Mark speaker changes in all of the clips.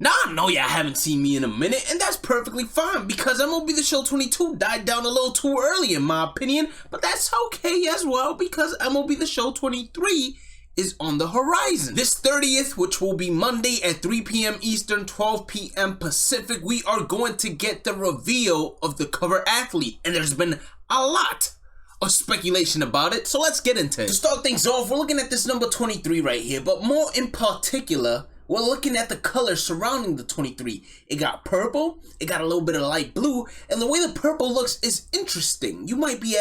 Speaker 1: Now I know y'all haven't seen me in a minute, and that's perfectly fine because MLB The Show 22 died down a little too early in my opinion, but that's okay as well because MLB The Show 23 is on the horizon. This 30th, which will be Monday at 3 p.m. Eastern, 12 p.m. Pacific, we are going to get the reveal of the cover athlete, and there's been a lot of speculation about it, so let's get into it. To start things off, we're looking at this number 23 right here, but more in particular, we're looking at the colors surrounding the 23. It got purple, it got a little bit of light blue, and the way the purple looks is interesting. You might be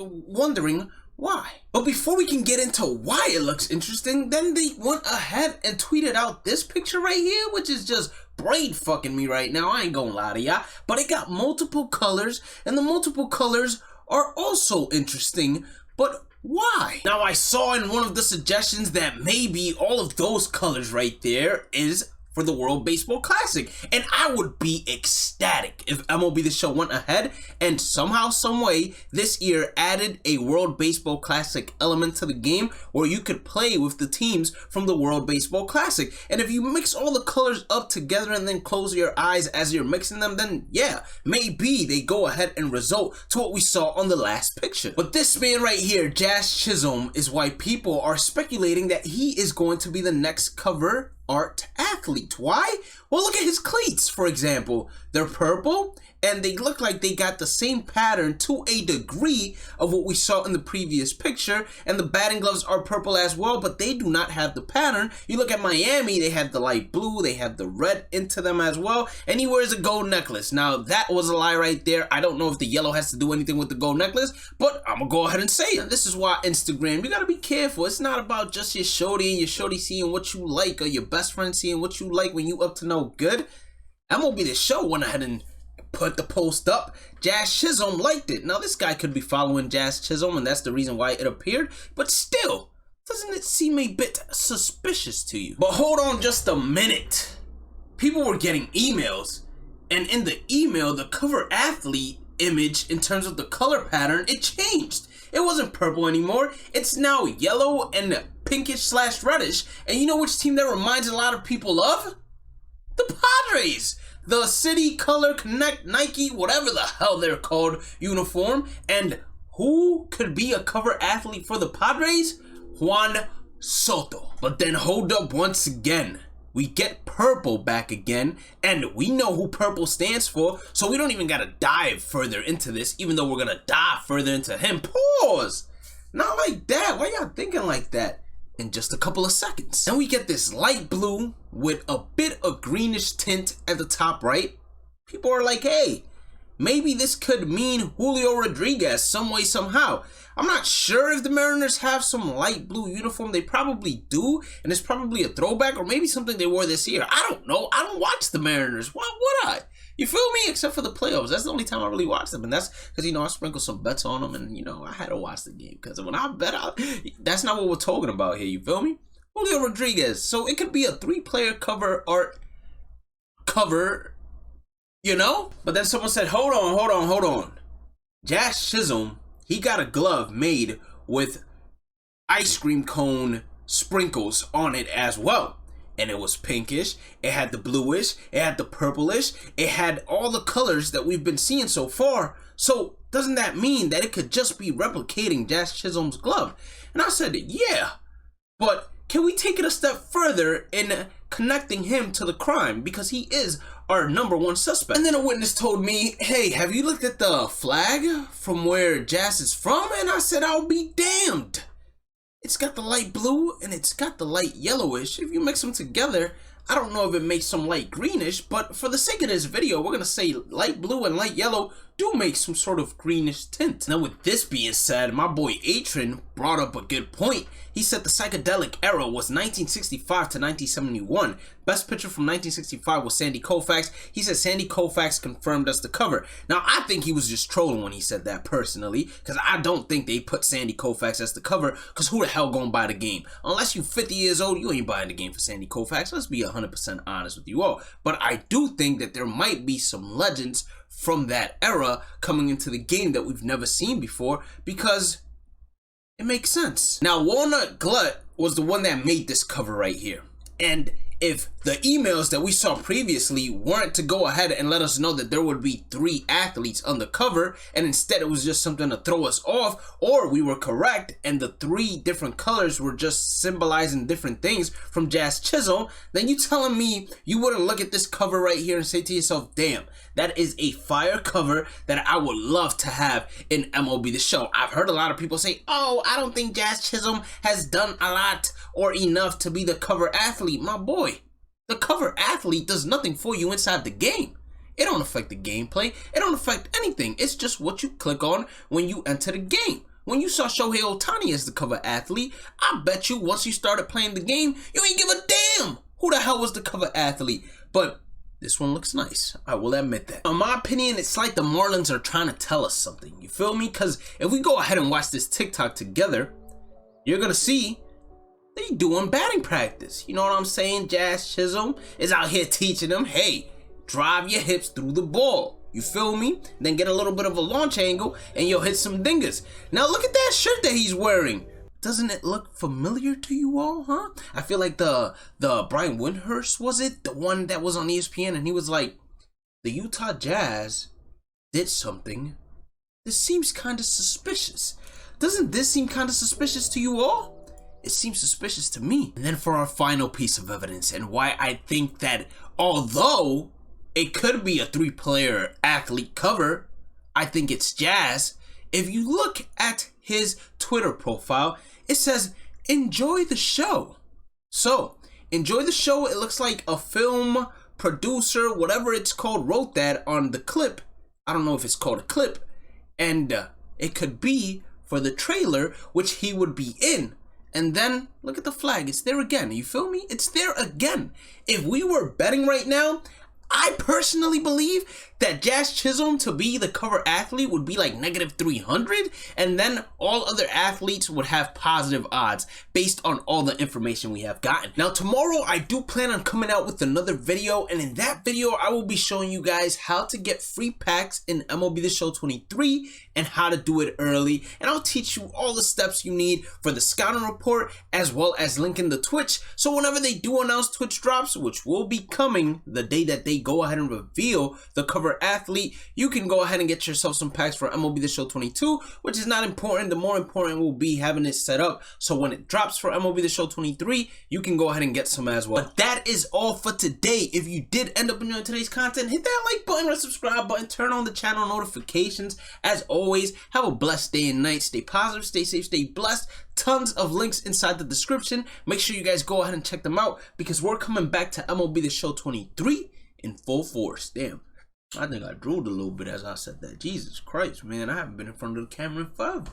Speaker 1: wondering why. But before we can get into why it looks interesting, then they went ahead and tweeted out this picture right here, which is just brain fucking me right now. I ain't gonna lie to y'all. But it got multiple colors, and the multiple colors are also interesting, but why? Now I saw in one of the suggestions that maybe all of those colors right there is for the World Baseball Classic, and I would be ecstatic if MLB The Show went ahead and somehow, some way this year added a World Baseball Classic element to the game where you could play with the teams from the World Baseball Classic. And if you mix all the colors up together and then close your eyes as you're mixing them, then yeah, maybe they go ahead and result to what we saw on the last picture. But this man right here, Jazz Chisholm, is why people are speculating that he is going to be the next cover art athlete. Why? Well, look at his cleats, for example. They're purple, and they look like they got the same pattern to a degree of what we saw in the previous picture, and the batting gloves are purple as well, but they do not have the pattern. You look at Miami, they have the light blue, they have the red into them as well, and he wears a gold necklace. Now, that was a lie right there. I don't know if the yellow has to do anything with the gold necklace, but I'm gonna go ahead and say it. And this is why Instagram, you gotta be careful. It's not about just your shorty and your shorty seeing what you like, or your best friend seeing what you like when you up to no good. MLB The Show went ahead and put the post up. Jazz Chisholm liked it. Now this guy could be following Jazz Chisholm, and that's the reason why it appeared, but still, doesn't it seem a bit suspicious to you? But hold on just a minute. People were getting emails, and in the email, the cover athlete image in terms of the color pattern, it changed. It wasn't purple anymore. It's now yellow and pinkish / reddish. And you know which team that reminds a lot of people of? The Padres. The City Color Connect Nike, whatever the hell they're called, uniform. And who could be a cover athlete for the Padres? Juan Soto. But then hold up once again. We get purple back again, and we know who purple stands for, so we don't even gotta dive further into this, even though we're gonna dive further into him. Pause! Not like that. Why y'all thinking like that? In just a couple of seconds. Then we get this light blue with a bit of greenish tint at the top right. People are like, hey, maybe this could mean Julio Rodriguez some way, somehow. I'm not sure if the Mariners have some light blue uniform. They probably do, and it's probably a throwback or maybe something they wore this year. I don't know. I don't watch the Mariners. Why would I? You feel me? Except for the playoffs. That's the only time I really watch them, and that's because, you know, I sprinkle some bets on them, and, you know, I had to watch the game because when I bet out, that's not what we're talking about here. You feel me? Julio Rodriguez. So it could be a 3-player cover art cover, you know? But then someone said, hold on. Jazz Chisholm, he got a glove made with ice cream cone sprinkles on it as well. And it was pinkish, it had the bluish, it had the purplish, it had all the colors that we've been seeing so far. So doesn't that mean that it could just be replicating Jazz Chisholm's glove? And I said, yeah, but can we take it a step further in connecting him to the crime? Because he is our #1 suspect. And then a witness told me, hey, have you looked at the flag from where Jazz is from? And I said, I'll be damned. It's got the light blue and it's got the light yellowish. If you mix them together, I don't know if it makes some light greenish, but for the sake of this video, we're gonna say light blue and light yellow do make some sort of greenish tint. Now with this being said, my boy Atron brought up a good point. He said the psychedelic era was 1965 to 1971. Best picture from 1965 was Sandy Koufax. He said Sandy Koufax confirmed us the cover. Now I think he was just trolling when he said that personally, because I don't think they put Sandy Koufax as the cover, because who the hell gonna buy the game? Unless you 50 years old, you ain't buying the game for Sandy Koufax. Let's be 100% honest with you all. But I do think that there might be some legends from that era coming into the game that we've never seen before, because it makes sense. Now, Walnut Glut was the one that made this cover right here, and if the emails that we saw previously weren't to go ahead and let us know that there would be 3 athletes on the cover, and instead it was just something to throw us off, or we were correct and the 3 different colors were just symbolizing different things from Jazz Chisholm, then you telling me you wouldn't look at this cover right here and say to yourself, damn, that is a fire cover that I would love to have in MLB The Show. I've heard a lot of people say, oh, I don't think Jazz Chisholm has done a lot or enough to be the cover athlete. My boy, the cover athlete does nothing for you inside the game. It don't affect the gameplay. It don't affect anything. It's just what you click on when you enter the game. When you saw Shohei Ohtani as the cover athlete, I bet you once you started playing the game, you ain't give a damn who the hell was the cover athlete. But this one looks nice. I will admit that. In my opinion, it's like the Marlins are trying to tell us something. You feel me? Because if we go ahead and watch this TikTok together, you're going to see they doing batting practice. You know what I'm saying? Jazz Chisholm is out here teaching them, hey, drive your hips through the ball. You feel me? Then get a little bit of a launch angle and you'll hit some dingers. Now look at that shirt that he's wearing. Doesn't it look familiar to you all, huh? I feel like the Brian Windhorst, was it? The one that was on ESPN, and he was like, the Utah Jazz did something. This seems kind of suspicious. Doesn't this seem kind of suspicious to you all? It seems suspicious to me. And then for our final piece of evidence and why I think that although it could be a 3-player athlete cover, I think it's Jazz. If you look at his Twitter profile, it says, enjoy the show. So, enjoy the show. It looks like a film producer, whatever it's called, wrote that on the clip. I don't know if it's called a clip. And it could be for the trailer, which he would be in. And then, look at the flag. It's there again. You feel me? It's there again. If we were betting right now, I personally believe that Jazz Chisholm to be the cover athlete would be like -300, and then all other athletes would have positive odds based on all the information we have gotten. Now tomorrow I do plan on coming out with another video, and in that video I will be showing you guys how to get free packs in MLB The Show 23 and how to do it early, and I'll teach you all the steps you need for the scouting report as well as linking the Twitch, so whenever they do announce Twitch drops, which will be coming the day that they go ahead and reveal the cover athlete, you can go ahead and get yourself some packs for MLB The Show 22, which is not important. The more important will be having it set up so when it drops for MLB The Show 23, you can go ahead and get some as well. But that is all for today. If you did end up enjoying today's content, hit that like button or subscribe button, turn on the channel notifications. As always, have a blessed day and night. Stay positive, stay safe, stay blessed. Tons of links inside the description. Make sure you guys go ahead and check them out because we're coming back to MLB The Show 23 in full force. Damn, I think I drooled a little bit as I said that. Jesus Christ, man, I haven't been in front of the camera in forever.